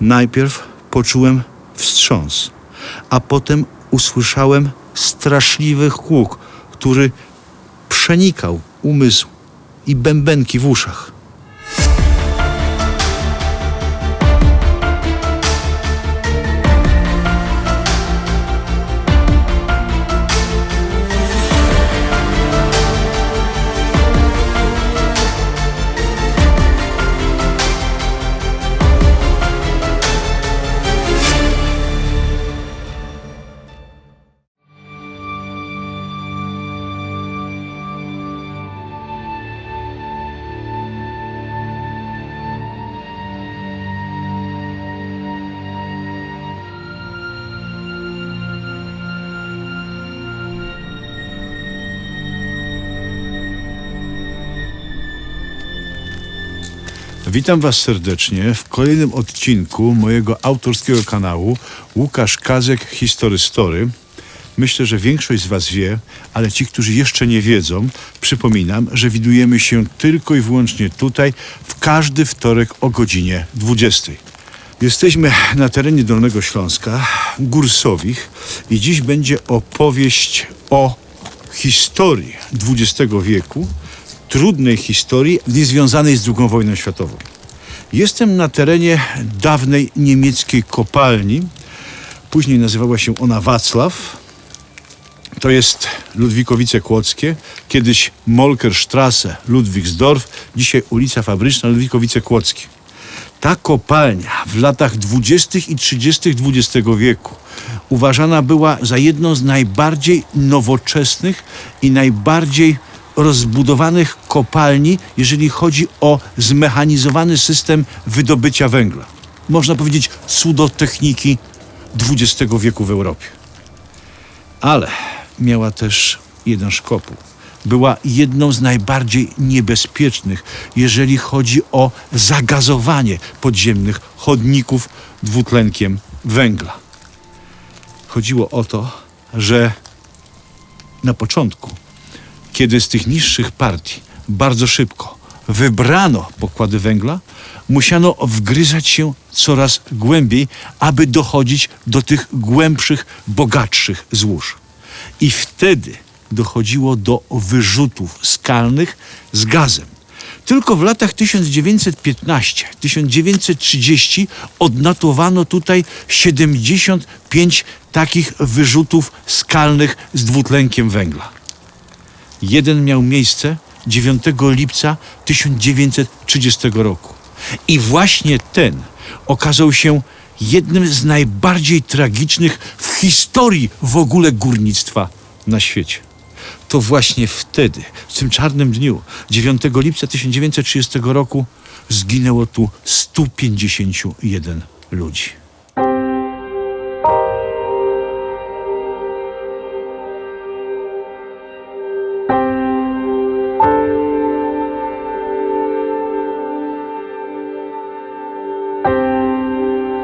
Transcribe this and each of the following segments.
Najpierw poczułem wstrząs, a potem usłyszałem straszliwy huk, który przenikał umysł i bębenki w uszach. Witam Was serdecznie w kolejnym odcinku mojego autorskiego kanału Łukasz Kazek History Story. Myślę, że większość z Was wie, ale ci, którzy jeszcze nie wiedzą, przypominam, że widujemy się tylko i wyłącznie tutaj w każdy wtorek o godzinie 20. Jesteśmy na terenie Dolnego Śląska, Gór Sowich, i dziś będzie opowieść o historii XX wieku, trudnej historii związanej z II wojną światową. Jestem na terenie dawnej niemieckiej kopalni. Później nazywała się ona Wacław. To jest Ludwikowice Kłodzkie, kiedyś Molkerstrasse, Ludwigsdorf, dzisiaj ulica Fabryczna, Ludwikowice Kłodzkie. Ta kopalnia w latach 20. i 30. XX wieku uważana była za jedną z najbardziej nowoczesnych i najbardziej rozbudowanych kopalni, jeżeli chodzi o zmechanizowany system wydobycia węgla. Można powiedzieć cudo techniki XX wieku w Europie. Ale miała też jeden szkopuł. Była jedną z najbardziej niebezpiecznych, jeżeli chodzi o zagazowanie podziemnych chodników dwutlenkiem węgla. Chodziło o to, że na początku, kiedy z tych niższych partii bardzo szybko wybrano pokłady węgla, musiano wgryzać się coraz głębiej, aby dochodzić do tych głębszych, bogatszych złóż. I wtedy dochodziło do wyrzutów skalnych z gazem. Tylko w latach 1915-1930 odnotowano tutaj 75 takich wyrzutów skalnych z dwutlenkiem węgla. Jeden miał miejsce 9 lipca 1930 roku. I właśnie ten okazał się jednym z najbardziej tragicznych w historii w ogóle górnictwa na świecie. To właśnie wtedy, w tym czarnym dniu, 9 lipca 1930 roku, zginęło tu 151 ludzi.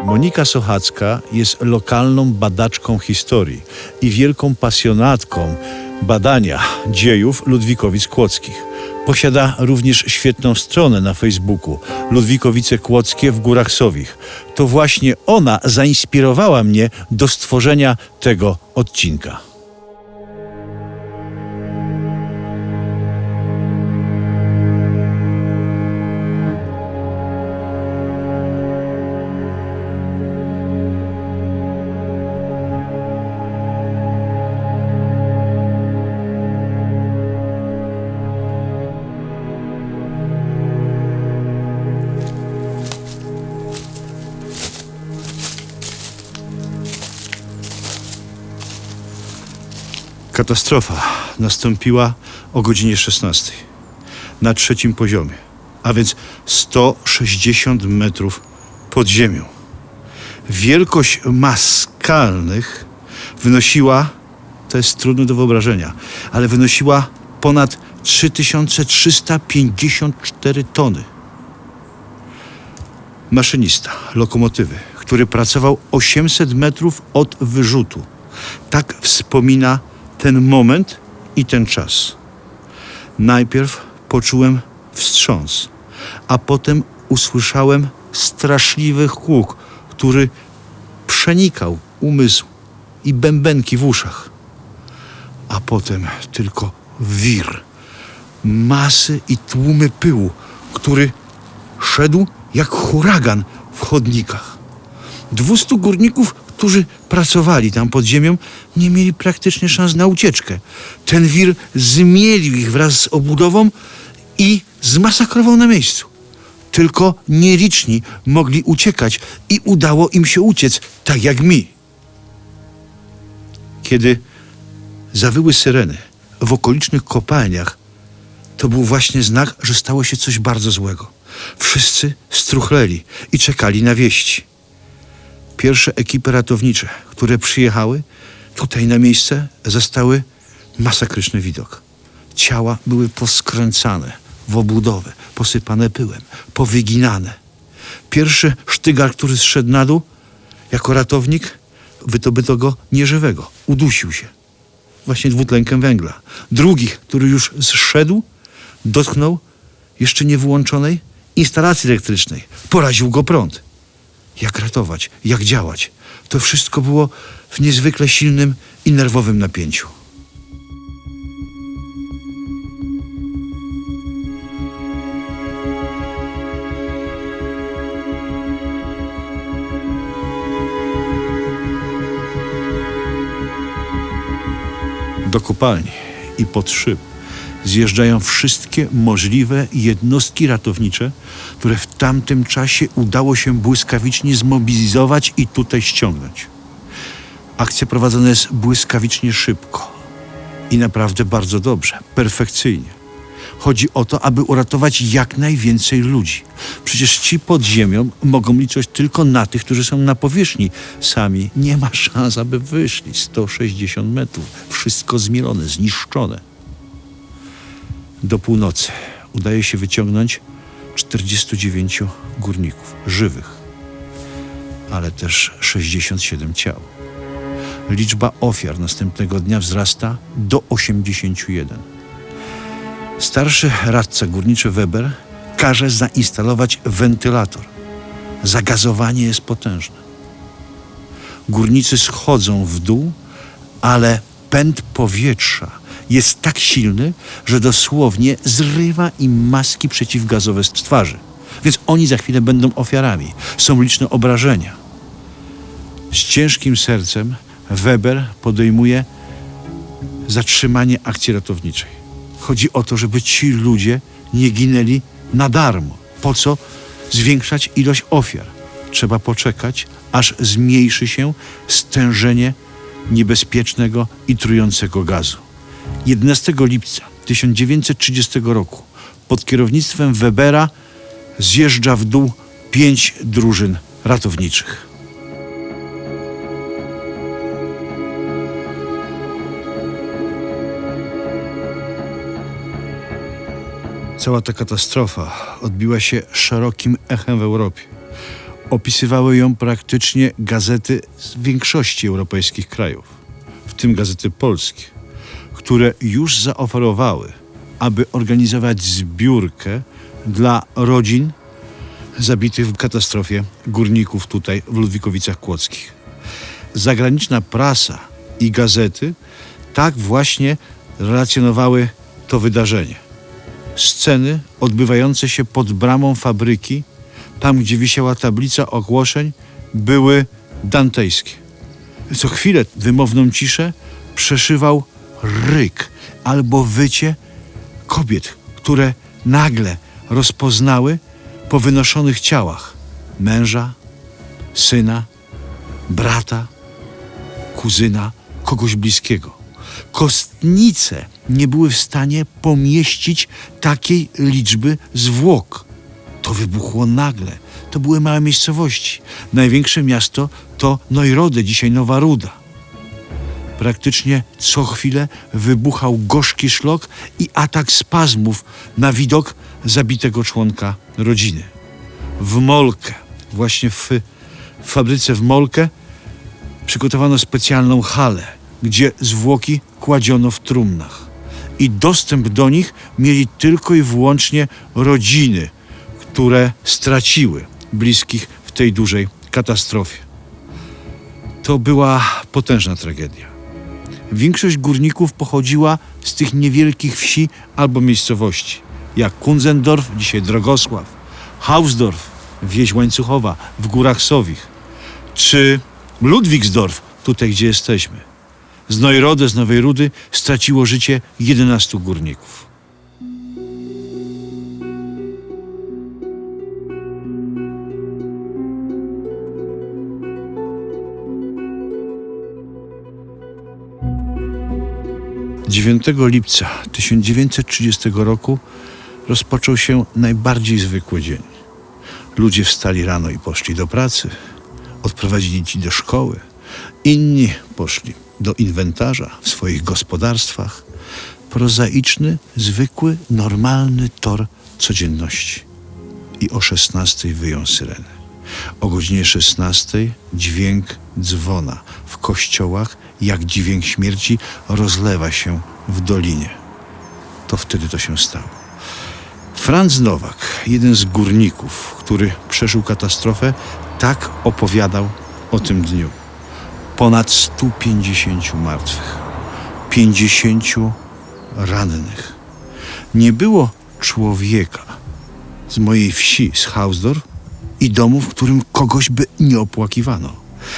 Monika Sochacka jest lokalną badaczką historii i wielką pasjonatką badania dziejów Ludwikowic Kłodzkich. Posiada również świetną stronę na Facebooku Ludwikowice Kłodzkie w Górach Sowich. To właśnie ona zainspirowała mnie do stworzenia tego odcinka. Katastrofa nastąpiła o godzinie 16 na 3. poziomie, a więc 160 metrów pod ziemią. Wielkość mas skalnych wynosiła, to jest trudne do wyobrażenia, ale wynosiła ponad 3354 tony. Maszynista lokomotywy, który pracował 800 metrów od wyrzutu, tak wspomina ten moment i ten czas. Najpierw poczułem wstrząs, a potem usłyszałem straszliwy huk, który przenikał umysł i bębenki w uszach. A potem tylko wir, masy i tłumy pyłu, który szedł jak huragan w chodnikach. 200 górników, którzy pracowali tam pod ziemią, nie mieli praktycznie szans na ucieczkę. Ten wir zmielił ich wraz z obudową i zmasakrował na miejscu. Tylko nieliczni mogli uciekać i udało im się uciec, tak jak mi. Kiedy zawyły syreny w okolicznych kopalniach, to był właśnie znak, że stało się coś bardzo złego. Wszyscy struchleli i czekali na wieści. Pierwsze ekipy ratownicze, które przyjechały tutaj na miejsce, zastały masakryczny widok. Ciała były poskręcane w obudowę, posypane pyłem, powyginane. Pierwszy sztygar, który zszedł na dół, jako ratownik, wydobyto go nieżywego. Udusił się. Właśnie dwutlenkiem węgla. Drugi, który już zszedł, dotknął jeszcze nie wyłączonej instalacji elektrycznej. Poraził go prąd. Jak ratować? Jak działać? To wszystko było w niezwykle silnym i nerwowym napięciu. Do kopalni i pod szyb zjeżdżają wszystkie możliwe jednostki ratownicze, które w tamtym czasie udało się błyskawicznie zmobilizować i tutaj ściągnąć. Akcja prowadzona jest błyskawicznie szybko i naprawdę bardzo dobrze, perfekcyjnie. Chodzi o to, aby uratować jak najwięcej ludzi. Przecież ci pod ziemią mogą liczyć tylko na tych, którzy są na powierzchni. Sami nie ma szans, aby wyszli. 160 metrów. Wszystko zmielone, zniszczone. Do północy udaje się wyciągnąć 49 górników, żywych, ale też 67 ciał. Liczba ofiar następnego dnia wzrasta do 81. Starszy radca górniczy Weber każe zainstalować wentylator. Zagazowanie jest potężne. Górnicy schodzą w dół, ale pęd powietrza jest tak silny, że dosłownie zrywa im maski przeciwgazowe z twarzy. Więc oni za chwilę będą ofiarami. Są liczne obrażenia. Z ciężkim sercem Weber podejmuje zatrzymanie akcji ratowniczej. Chodzi o to, żeby ci ludzie nie ginęli na darmo. Po co zwiększać ilość ofiar? Trzeba poczekać, aż zmniejszy się stężenie niebezpiecznego i trującego gazu. 11 lipca 1930 roku pod kierownictwem Webera zjeżdża w dół 5 drużyn ratowniczych. Cała ta katastrofa odbiła się szerokim echem w Europie. Opisywały ją praktycznie gazety z większości europejskich krajów, w tym gazety polskie, które już zaoferowały, aby organizować zbiórkę dla rodzin zabitych w katastrofie górników tutaj w Ludwikowicach Kłodzkich. Zagraniczna prasa i gazety tak właśnie relacjonowały to wydarzenie. Sceny odbywające się pod bramą fabryki, tam gdzie wisiała tablica ogłoszeń, były dantejskie. Co chwilę wymowną ciszę przeszywał ryk albo wycie kobiet, które nagle rozpoznały po wynoszonych ciałach męża, syna, brata, kuzyna, kogoś bliskiego. Kostnice nie były w stanie pomieścić takiej liczby zwłok. To wybuchło nagle. To były małe miejscowości. Największe miasto to Neurode, dzisiaj Nowa Ruda. Praktycznie co chwilę wybuchał gorzki szlok i atak spazmów na widok zabitego członka rodziny. W Molke, właśnie w fabryce w Molke, przygotowano specjalną halę, gdzie zwłoki kładziono w trumnach. I dostęp do nich mieli tylko i wyłącznie rodziny, które straciły bliskich w tej dużej katastrofie. To była potężna tragedia. Większość górników pochodziła z tych niewielkich wsi albo miejscowości, jak Kunzendorf, dzisiaj Drogosław, Hausdorf, wieś łańcuchowa w górach Sowich, czy Ludwigsdorf, tutaj gdzie jesteśmy. Z Neurode, z Nowej Rudy straciło życie 11 górników. Lipca 1930 roku rozpoczął się najbardziej zwykły dzień. Ludzie wstali rano i poszli do pracy, odprowadzili dzieci do szkoły. Inni poszli do inwentarza w swoich gospodarstwach. Prozaiczny, zwykły, normalny tor codzienności. I o 16:00 wyją syreny. O godzinie 16:00 dźwięk dzwona w kościołach, jak dźwięk śmierci, rozlewa się w dolinie. To wtedy to się stało. Franz Nowak, jeden z górników, który przeżył katastrofę, tak opowiadał o tym dniu. Ponad 150 martwych, 50 rannych. Nie było człowieka z mojej wsi, z Hausdorf i domu, w którym kogoś by nie opłakiwano.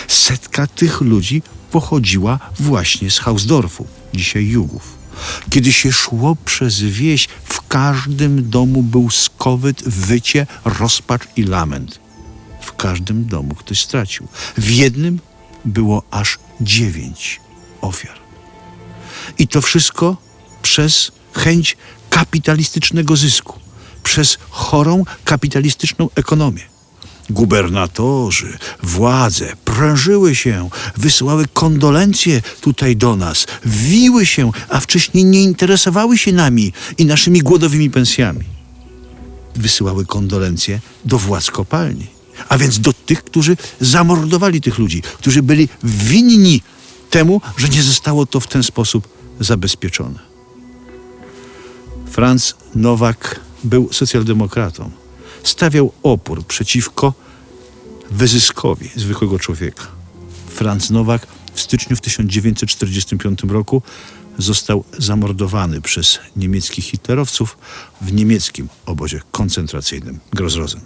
Setka tych ludzi pochodziła właśnie z Hausdorfu, dzisiaj Jugów. Kiedy się szło przez wieś, w każdym domu był skowyt, wycie, rozpacz i lament. W każdym domu ktoś stracił. W jednym było aż 9 ofiar. I to wszystko przez chęć kapitalistycznego zysku, przez chorą kapitalistyczną ekonomię. Gubernatorzy, władze prężyły się, wysyłały kondolencje tutaj do nas, wiły się, a wcześniej nie interesowały się nami i naszymi głodowymi pensjami. Wysyłały kondolencje do władz kopalni, a więc do tych, którzy zamordowali tych ludzi, którzy byli winni temu, że nie zostało to w ten sposób zabezpieczone. Franz Nowak był socjaldemokratą. Stawiał opór przeciwko wyzyskowi zwykłego człowieka. Franz Nowak w styczniu 1945 roku został zamordowany przez niemieckich hitlerowców w niemieckim obozie koncentracyjnym Gross-Rosen.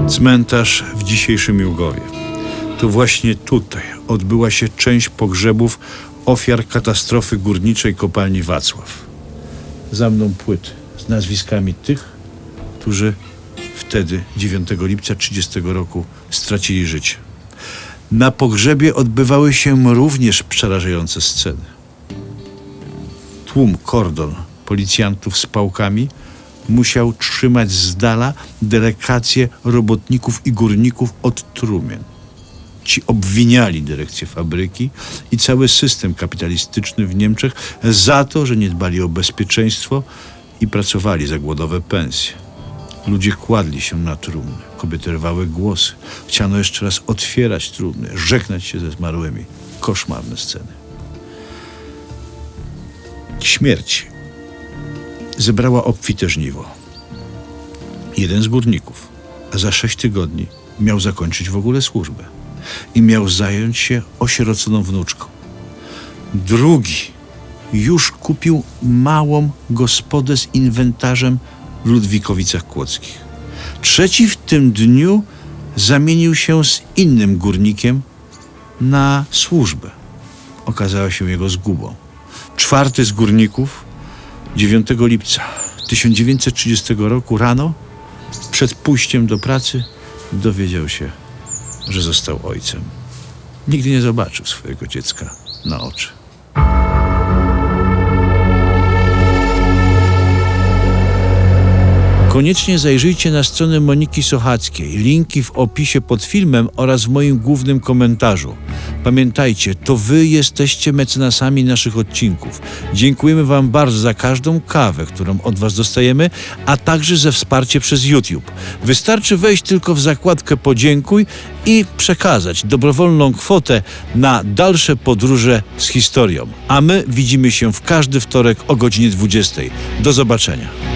Cmentarz w dzisiejszym Jugowie. To właśnie tutaj odbyła się część pogrzebów ofiar katastrofy górniczej kopalni Wacław. Za mną płyt z nazwiskami tych, którzy wtedy, 9 lipca 30 roku, stracili życie. Na pogrzebie odbywały się również przerażające sceny. Tłum, kordon policjantów z pałkami musiał trzymać z dala delegację robotników i górników od trumien. Ci obwiniali dyrekcję fabryki i cały system kapitalistyczny w Niemczech za to, że nie dbali o bezpieczeństwo i pracowali za głodowe pensje. Ludzie kładli się na trumny, kobiety rwały głosy. Chciano jeszcze raz otwierać trumny, żegnać się ze zmarłymi. Koszmarne sceny. Śmierć zebrała obfite żniwo. Jeden z górników, a za 6 tygodni miał zakończyć w ogóle służbę i miał zająć się osieroconą wnuczką. Drugi już kupił małą gospodę z inwentarzem w Ludwikowicach Kłodzkich. Trzeci w tym dniu zamienił się z innym górnikiem na służbę. Okazała się jego zgubą. Czwarty z górników 9 lipca 1930 roku rano, przed pójściem do pracy, dowiedział się, że został ojcem. Nigdy nie zobaczył swojego dziecka na oczy. Koniecznie zajrzyjcie na stronę Moniki Sochackiej. Linki w opisie pod filmem oraz w moim głównym komentarzu. Pamiętajcie, to wy jesteście mecenasami naszych odcinków. Dziękujemy wam bardzo za każdą kawę, którą od was dostajemy, a także za wsparcie przez YouTube. Wystarczy wejść tylko w zakładkę Podziękuj i przekazać dobrowolną kwotę na dalsze podróże z historią. A my widzimy się w każdy wtorek o godzinie 20. Do zobaczenia.